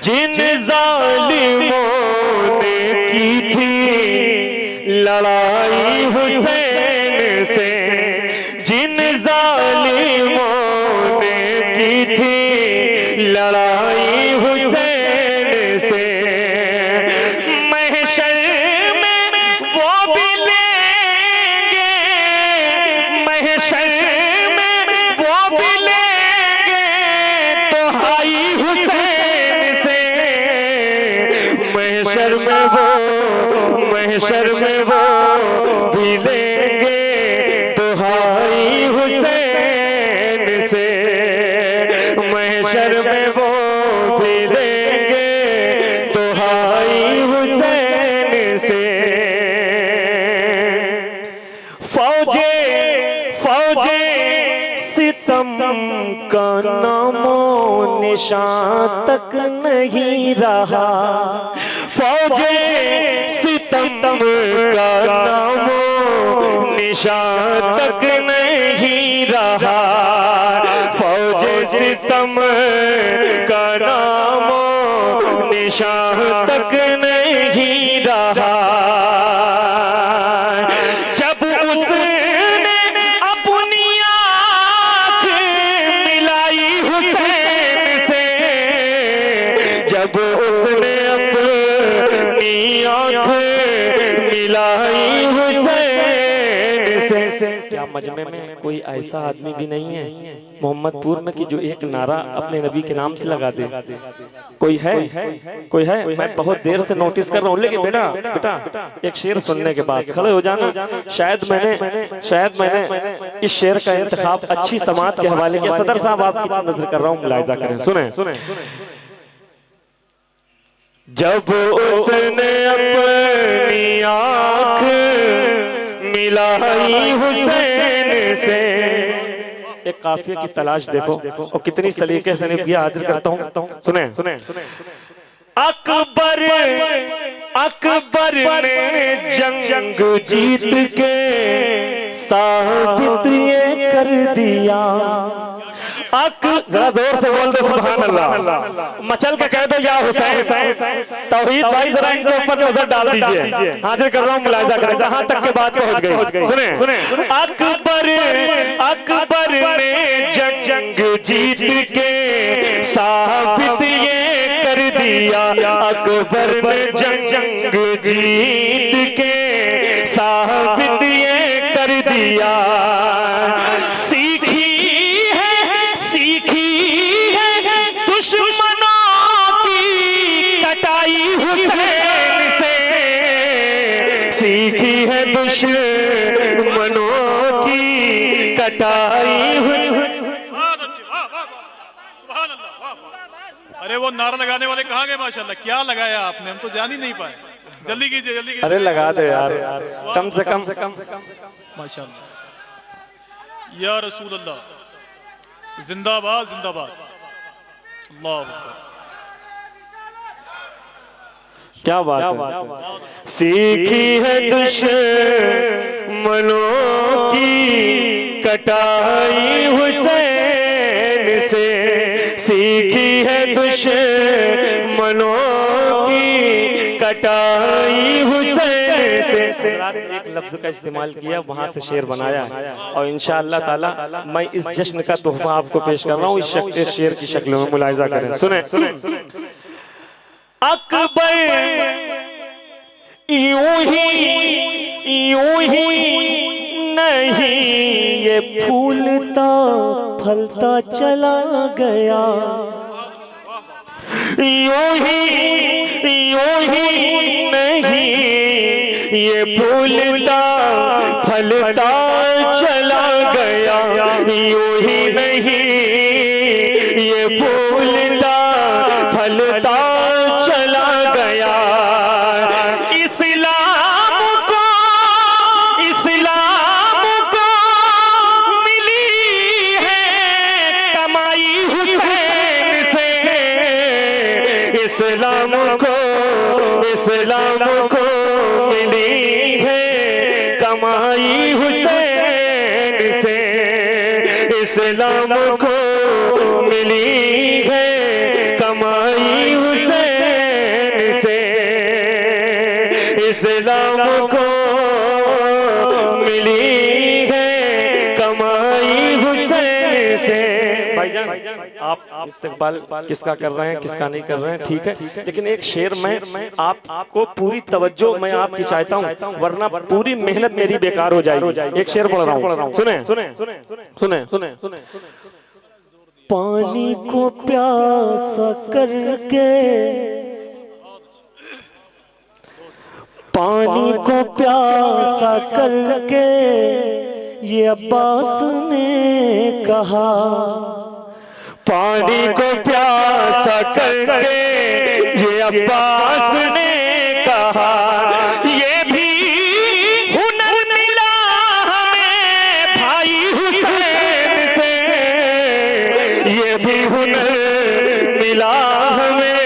जिन जालिमों ने की थी लड़ाई हुसैन से, जिन जालिमों ने की थी लड़ाई हुसैन से, महशर में वो भी लेंगे, महशर में वो भी लेंगे दुहाई हुसैन से, महशर में वो, महशर में वो भी लेंगे दुहाई हुसैन से, महशर में वो भी लेंगे दुहाई हुसैन से। फौजे फौजे सितम का नामो निशान तक नहीं रहा, फौजे सितम का नामो निशान तक नहीं रहा, फौजे सितम का नामो निशान तक नहीं रहा। जब उसने अपनी आँख मिलाई हुसैन से, जब उसने अपनी आँख मिलाई हुसैन से। क्या मजमे में कोई ऐसा आदमी भी नहीं है मोहम्मदपुर में कि जो एक नारा अपने नबी के नाम से लगा दे? कोई है? कोई है? मैं बहुत देर से नोटिस कर रहा हूँ, लेकिन बेटा बेटा एक शेर सुनने के बाद खड़े हो जाना। शायद मैंने इस शेर का इंतखाब अच्छी समात के हवाले किया। सदर साहब आपकी नजर कर रहा हूँ, मुलाहिजा करें, सुने। जब उसने अपनी आँख मिलाई हुसैन से, एक काफिये की तलाश देखो और कितनी सलीके से किया, हाजिर करता हूँ, सुने। अकबर अकबर ने जंग जीत के साबित ये कर दिया, जरा जोर से बोल दो सुभान अल्लाह, मचल के कह दो या हुसैन। तौहीद भाई जरा इनके ऊपर नजर डाल दीजिए, हाजिर कर रहा हूँ, मुलाहिजा करें जहां तक के बात पहुंच गई। सुने, अकबर ने जंग जीत के साबित ये कर दिया, अकबर ने जंग जीत के साबित ये कर दिया। सीखी है दुश्मनों की कटाई हुई। अरे वो नारा लगाने वाले कहाँ गए? माशाल्लाह, क्या लगाया आपने, हम तो जान ही नहीं पाए। जल्दी कीजिए, जल्दी कीजिए। अरे लगा दे यार, कम से कम माशाल्लाह। या रसूल अल्लाह, जिंदाबाद जिंदाबाद, अल्लाह अकबर। क्या बात है। सीखी है दुश्मनों की कटाई हुसैन से, सीखी है दुश्मनों की कटाई हुसैन से। एक लफ्ज का इस्तेमाल किया, वहां से शेर बनाया, और इंशाअल्लाह ताला मैं इस जश्न का तोहफा आपको पेश कर रहा हूँ इस शेर की शक्ल में, मुलाहिजा करें, सुने। अकबर यूं ही नहीं ये फूलता फलता चला गया, यूं ही नहीं ये फूलता फलता चला गया, यूं ही नहीं ये फूलता फलता चला गया। इस्लाम को मिली है कमाई हुसैन से, इस्लाम को मिली है कमाई हुसैन से, इस्लाम को मिली है कमाई हुसैन इस्लाम को मिली है कमाई हुसैन से। भाईजान आप इस्तेकबाल किसका कर रहे हैं किसका नहीं कर रहे हैं ठीक है, लेकिन एक शेर मैं आपको पूरी तवज्जो मैं आपकी चाहता हूँ, वरना पूरी मेहनत मेरी बेकार हो जाएगी। एक शेर पढ़ रहा हूँ, सुने सुने सुने सुने सुने। पानी को प्यासा करके, पानी को प्यासा करके ये अब्बास ने कहा, पानी को प्यासा करके ये अब्बास ने कहा, ये भी हुनर मिला हमें भाई हुसैन से, ये भी हुनर मिला हमें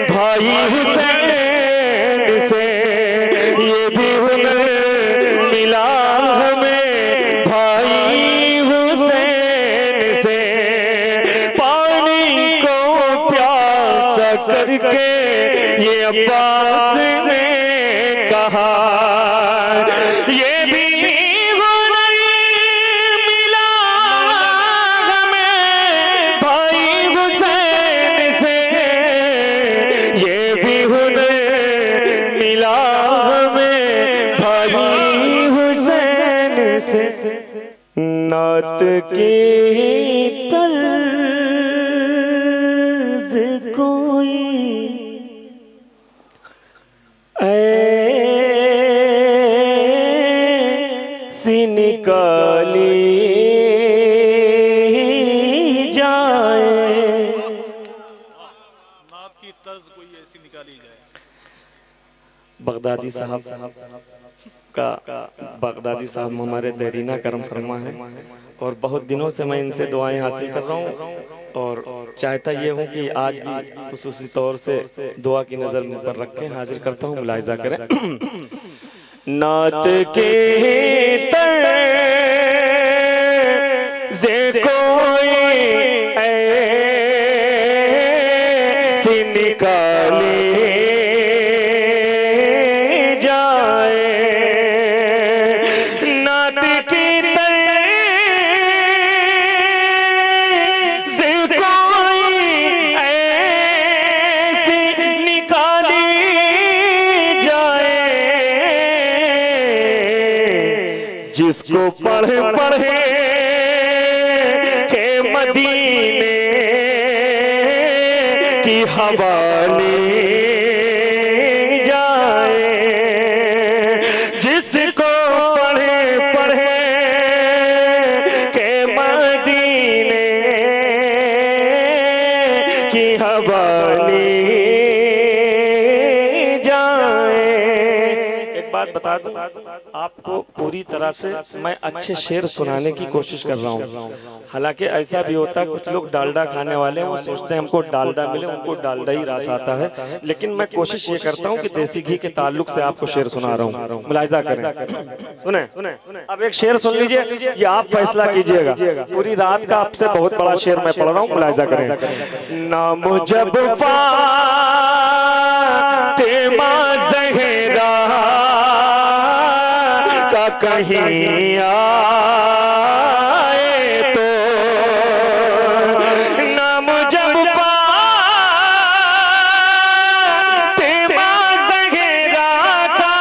भाई हुसैन से, ये भी हुनर मिला हमें भाई हुसैन से। पानी को प्यासा करके ये अब्बास ने कहा, ये भी हुनर मिला हमें भाई हुसैन से, ये भी हुनर मिला हमें भाई हुसैन से। नात की तर्ज कोई ऐसी निकाली जाए, नात की तर्ज कोई ऐसी निकाली जाए। बगदादी साहब का बगदादी साहब हमारे देरीना करम फरमा है और बहुत दिनों से मैं इनसे दुआएं हासिल कर रहा हूँ और चाहता ये हूँ कि आज भी खुसूसी तौर से दुआ की नज़र मुझ पर रखें। हाजिर करता हूँ, मुलाहिजा करें। नात के तर्ज़ कोई ऐसी निकाली जाए, नात की तर्ज़ कोई ऐसी निकाली जाए, जिसको पढ़े पढ़े के मदीने की हवा ले जाए, जिसको पढ़े पढ़े के मदीने की हवा ले जाए। एक बात बता दूं आपको, पूरी तरह से मैं अच्छे शेर सुनाने की कोशिश कर रहा हूँ। हालांकि ऐसा भी होता है कुछ लोग डालडा खाने वाले हैं, वो सोचते हैं हमको डालडा मिले, उनको डालडा ही रास आता है, लेकिन मैं कोशिश ये करता हूँ कि देसी घी के ताल्लुक से आपको शेर सुना रहा हूँ। मुलाहिजा करें, सुने। अब एक शेर सुन लीजिए, ये आप फैसला कीजिएगा। पूरी रात का आपसे बहुत बड़ा शेर मैं पढ़ रहा हूँ, मुलाहिजा करें। नाम जब फातिमा ज़हरा का कहीं आए तो, नाम जब फातिमा ज़हरा का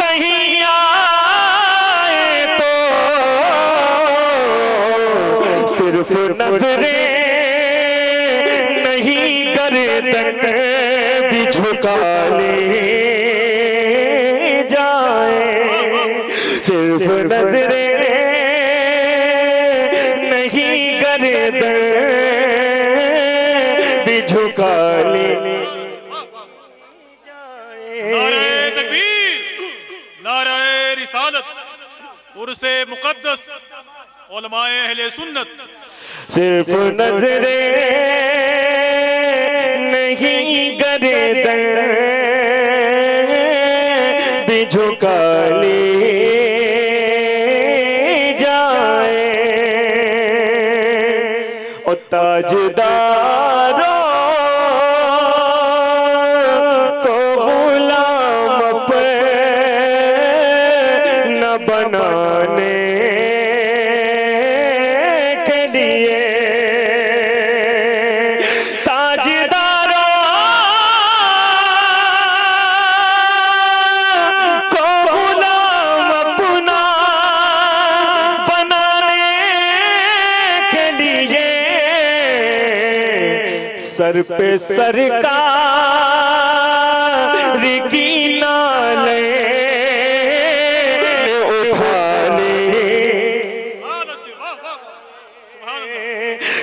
कहीं आए तो, सिर्फ नजरें नहीं गर्दन भी झुका ले जाए, सिर्फ नजरें नहीं गर्दन भी झुका ले नारे तकबीर, नारे रिसालत, उर्से मुक़द्दस, उलमाए अहले सुन्नत। सिर्फ नजरें नहीं गर्दन भी झुका ले जाए, और ताजदारों को गुलाम सर पे सरकार की नाले उठा ले,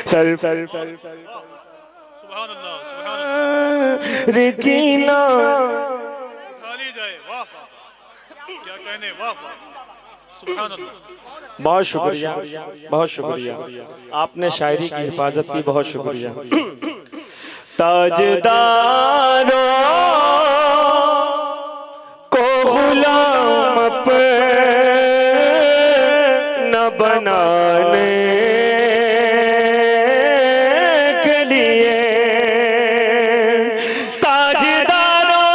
सर सुभान अल्लाह, सुभान अल्लाह। की ना खाली जाए, वाह वाह, क्या कहने, वाह वाह, सुभान अल्लाह। बहुत शुक्रिया, बहुत शुक्रिया, आपने शायरी की हिफाजत की, बहुत शुक्रिया। ताजदारों को गुलाम पे न बनाने के लिए, ताजदारों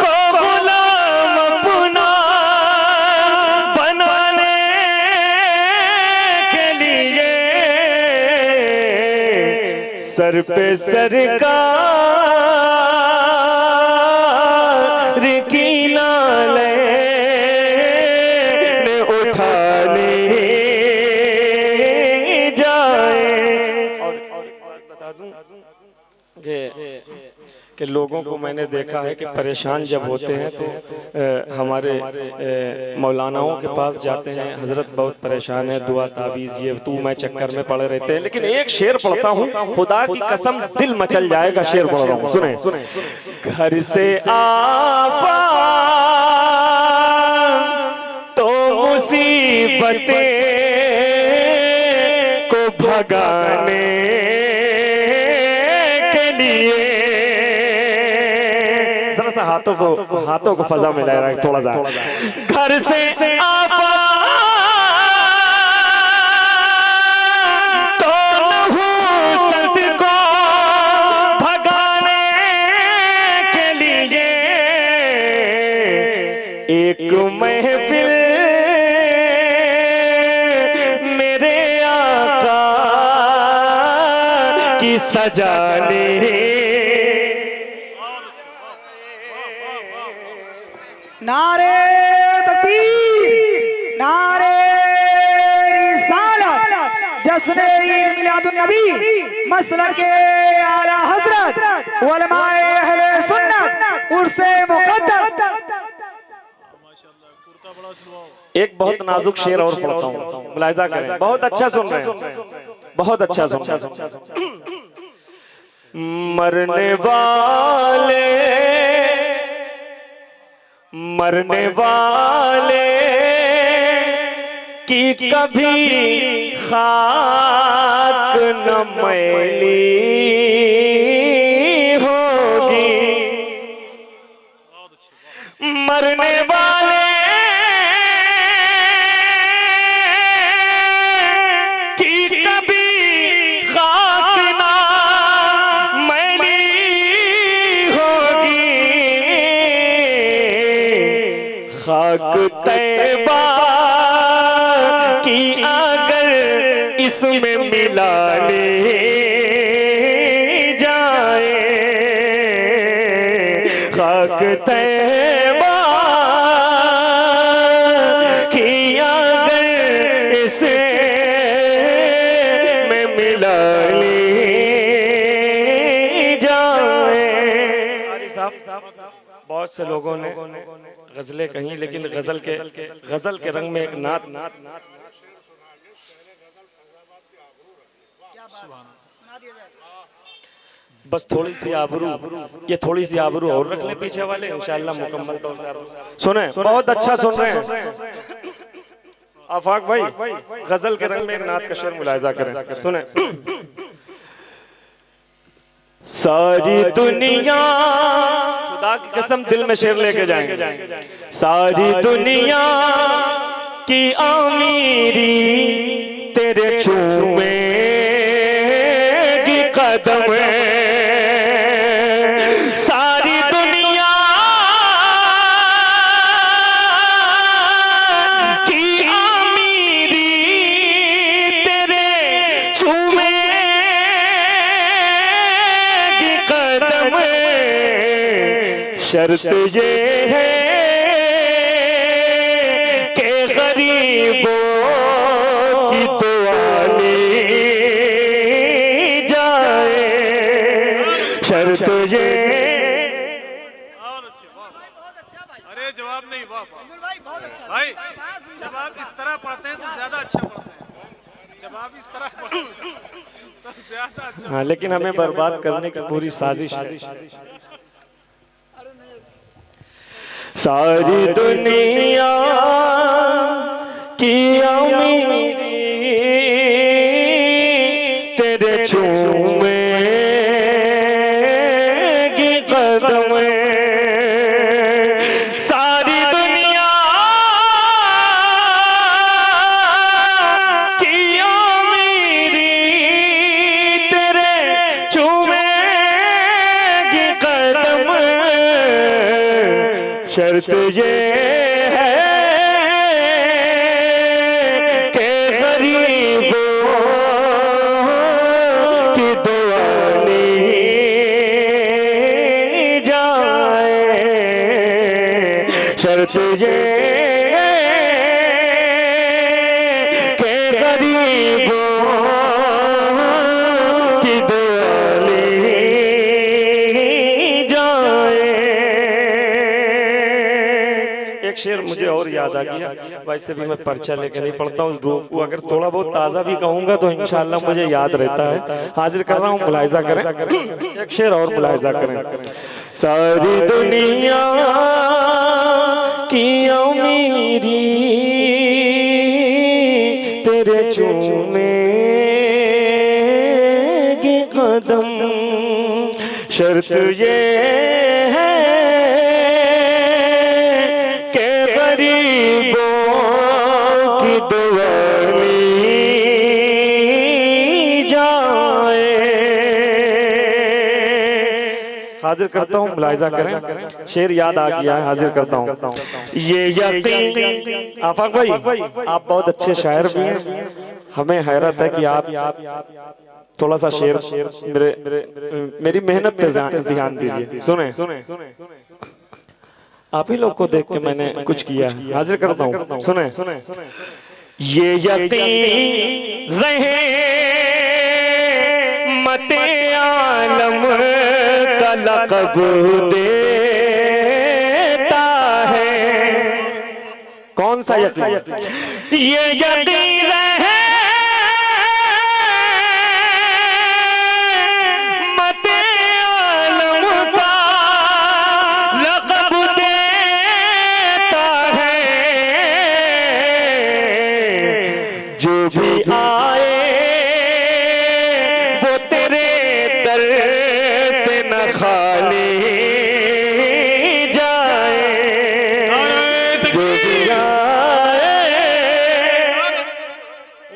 को गुलाम अपना बनाने के लिए, सर पे सरकार की नाले में उठा ले जाए। और बता दूं कि लोगों को मैंने देखा है कि परेशान जब होते हैं तो हमारे मौलानाओं के पास जाते हैं, हजरत बहुत परेशान है, दुआ ताबीज़ ये तू मैं चक्कर में पड़े रहते हैं। लेकिन एक शेर पढ़ता हूँ, खुदा की कसम दिल मचल जाएगा, शेर पढ़ रहा हूँ, सुने। घर से आफत तो मुसीबतें को भगाने के लिए, जरा सा हाथों को फजा में ले रहा है थोड़ा सा। घर से आफत तो नहुसत को भगाने के लिए, एक महफिल मेरे आका की सजाने, नारे तकबीर, नारे रिसालत, जश्न ईद मिलादुन नबी, मसलके आला हजरत, उलमाए अहले सुन्नत, उर्से मुक़द्दस। माशाअल्लाह, कुर्ता बड़ा सिलवाओ। एक बहुत नाजुक शेर और पढ़ता हूँ, मुलाहिजा करें, बहुत अच्छा सुन रहे हैं, बहुत अच्छा सुन रहे हैं। मरने वाले की कभी खाक न मैली होगी, बहुत अच्छे, वाह। मरने वाले की कभी खाक ना मैली होगी, खाक तैबा की अगर इसमें मिला ले जाए, खाक तैबा की अगर इसे में मिला ले जाए। बहुत से लोगों ने गजलें कहीं, लेकिन गजल के रंग में एक नात बस थोड़ी सी आबरू, ये थोड़ी सी आबरू और रख ले पीछे वाले, इंशाअल्लाह मुकम्मल तौर पर सुने। बहुत अच्छा सुन रहे हैं आफाक भाई, गजल के रंग में एक नात का शेर मुलाहिजा करें, सुने। सारी दुनिया, खुदा की कसम दिल में शेर लेके जाएंगे, सारी दुनिया की अमीरी तेरे चूमेगी कदम, सारी दुनिया की अमीरी तेरे चूमेगी कदम, शर्त ये है कि गरीबों वाह वाह भाई, जब आप इस तरह पढ़ते हैं तो ज्यादा अच्छा पढ़ते हैं, जब आप इस तरह पढ़ते हैं तो ज्यादा अच्छा। हाँ, लेकिन हमें बर्बाद करने की पूरी साजिश है। सारी दुनिया की अमीरी तेरे चूमे की कदम, सारी दुनिया की अमीरी तेरे चूमे की कदम, शर्त ये है कि गरीबों की दुआ ली जाए, शर्त ये है कि गरीबों की दुआ ली जाए। एक शेर मुझे और याद आ गया, वैसे भी मैं पर्चा लेकर नहीं पढ़ता हूँ, रोकू अगर थोड़ा बहुत ताज़ा भी कहूँगा तो इंशाल्लाह मुझे याद रहता है। हाजिर कर रहा हूँ, मुलाहिजा करें, एक शेर और मुलाहिजा करें। सारी दुनिया की अमीरी तेरे चूमे की कदम, शर्त ये है के गरीबों की दुआ ली जाए। हाजिर करता हूँ, मुलाहिजा करें, शेर याद आ गया है, हाजिर करता हूँ। ये यकीन, आफाक भाई आप बहुत अच्छे शायर भी हैं, हमें हैरत है कि आप थोड़ा सा शेर मेरी मेहनत पे ध्यान दीजिए। सुने, आप ही लोग को देख के मैंने कुछ किया है, हाजिर करता हूँ, सुने। ये यकीन रहे मते आलम का लक़ब देता है। कौन सा यकीन? ये यकीन रहे मते आलम का लक़ब देता है, जो भी आए वो तेरे दर से न खाली जाए, जो भी आए।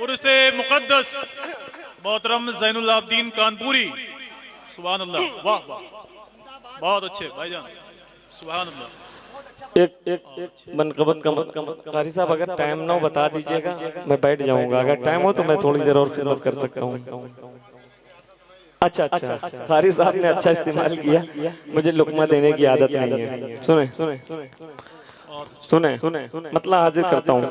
उर्से मुक़द्दस मोहतरम ज़ैनुल आबदीन कानपुरी, सुभान अल्लाह, वाह वाह, बहुत अच्छे भाईजान, सुभान अल्लाह। एक मनकबत का कारी साहब, अगर टाइम ना हो बता दीजिएगा, मैं बैठ जाऊंगा, अगर टाइम हो तो मैं थोड़ी देर और खिदमत कर सकता हूँ। अच्छा, कारी साहब ने अच्छा इस्तेमाल किया, मुझे लुकमा देने की आदत नहीं है। सुने, मतलब हाजिर करता हूँ।